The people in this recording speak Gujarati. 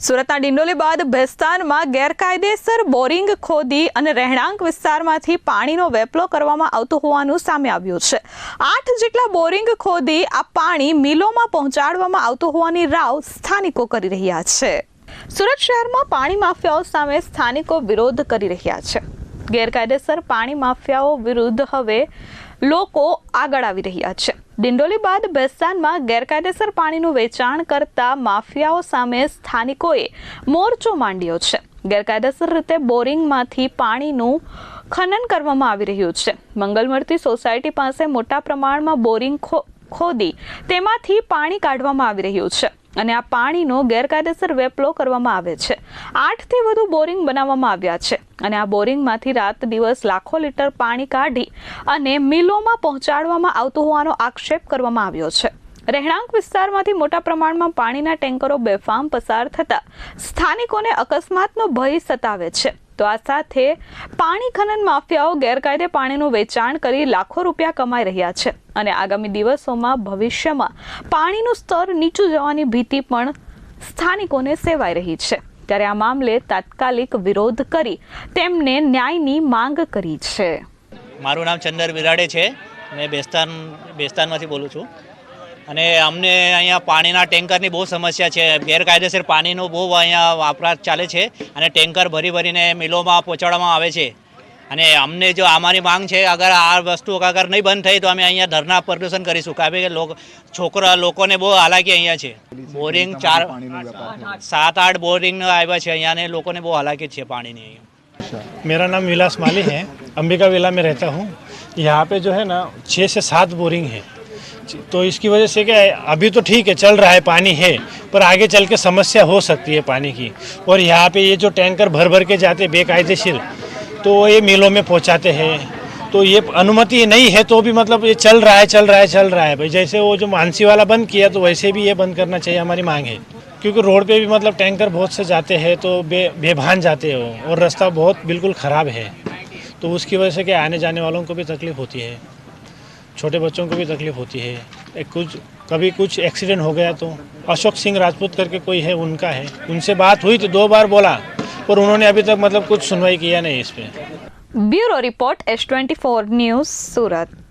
સુરતના ડિંડોલી બાદ ભેસ્તાનમાં ગેરકાયદેસર બોરિંગ ખોદી અને રહેણાંક વિસ્તારમાંથી પાણીનો વેપલો કરવામાં આવતો હોવાનું સામે આવ્યું છે। 8 જેટલા બોરિંગ ખોદી આ પાણી મિલોમાં પહોંચાડવામાં આવતું હોવાની રાવ સ્થાનિકો કરી રહ્યા છે। સુરત શહેરમાં પાણી માફિયાઓ સામે સ્થાનિકો વિરોધ કરી રહ્યા છે। ગેરકાયદેસર પાણી માફિયાઓ વિરુદ્ધ હવે લોકો આગળ આવી રહ્યા છે। ડિંડોલી બાદ ભેસ્તાનમાં ગેરકાયદેસર પાણીનું વેચાણ કરતા માફિયાઓ સામે સ્થાનિકોએ મોરચો માંડ્યો છે। ગેરકાયદેસર રીતે બોરિંગમાંથી પાણીનું ખનન કરવામાં આવી રહ્યું છે। મંગલમૂર્તિ સોસાયટી પાસે મોટા પ્રમાણમાં બોરિંગ ખોદી તેમાંથી પાણી કાઢવામાં આવી રહ્યું છે અને આ પાણીનો ગેરકાયદેસર વેપલો કરવામાં આવે છે। 8 થી વધુ બોરિંગ બનાવવામાં આવ્યા છે અને આ બોરિંગમાંથી રાત દિવસ લાખો લીટર પાણી કાઢી અને મિલોમાં પહોંચાડવામાં આવતું હોવાનો આક્ષેપ કરવામાં આવ્યો છે। રહેણાંક વિસ્તારમાંથી મોટા પ્રમાણમાં પાણીના ટેન્કરો બેફામ પસાર થતા સ્થાનિકોને અકસ્માતનો ભય સતાવે છે। તો આ સાથે પાણી ખનન માફિયાઓ ગેરકાયદે પાણીનું વેચાણ કરી લાખો રૂપિયા કમાઈ રહ્યા છે અને આગામી દિવસોમાં ભવિષ્યમાં પાણીનું સ્તર નીચું જવાની ભીતિ પણ સ્થાનિકોને સેવાઈ રહી છે। ત્યારે આ મામલે તાત્કાલિક વિરોધ કરી તેમને ન્યાયની માંગ કરી છે। મારું નામ ચંદર વિરાડે છે। મેં બેસ્તાનમાંથી બોલું છું અને અમને અહીંયા પાણીના ટેન્કરની બહુ સમસ્યા છે। ગેરકાયદેસર પાણીનો બહુ અહીંયા વપરાશ ચાલે છે અને ટેન્કર ભરીને મિલોમાં પહોંચાડવામાં આવે છે અને અમને જો અમારી માંગ છે, અગર આ વસ્તુ અગર નહીં બંધ થઈ તો અમે અહીંયા ધરના પ્રદર્શન કરીશું। કારણ કે લોકોને બહુ હાલાકી અહીંયા છે। બોરિંગ 7-8 બોરિંગ આવ્યા છે અહીંયા ને લોકોને બહુ હાલાકી છે પાણીની। मेरा नाम विलास माली है, अंबिका विला में रहता हूँ। यहाँ पे जो है ना 6 से 7 बोरिंग है, तो इसकी वजह से क्या है, अभी तो ठीक है चल रहा है, पानी है, पर आगे चल के समस्या हो सकती है पानी की। और यहाँ पे ये जो टैंकर भर के जाते बेकायदेशीर, तो ये मिलों में पहुँचाते हैं, तो ये अनुमति नहीं है तो भी मतलब ये चल रहा है भाई। जैसे वो जो मानसी वाला बंद किया तो वैसे भी ये बंद करना चाहिए, हमारी मांग है। क्योंकि रोड पे भी मतलब टैंकर बहुत से जाते हैं तो बेभान जाते हैं और रास्ता बहुत बिल्कुल ख़राब है, तो उसकी वजह से क्या आने जाने वालों को भी तकलीफ़ होती है, छोटे बच्चों को भी तकलीफ़ होती है। कभी कुछ एक्सीडेंट हो गया तो अशोक सिंह राजपूत करके कोई है, उनका है, उनसे बात हुई तो 2 बार बोला पर उन्होंने अभी तक मतलब कुछ सुनवाई किया नहीं इस पर। ब्यूरो रिपोर्ट S24 न्यूज़ सूरत।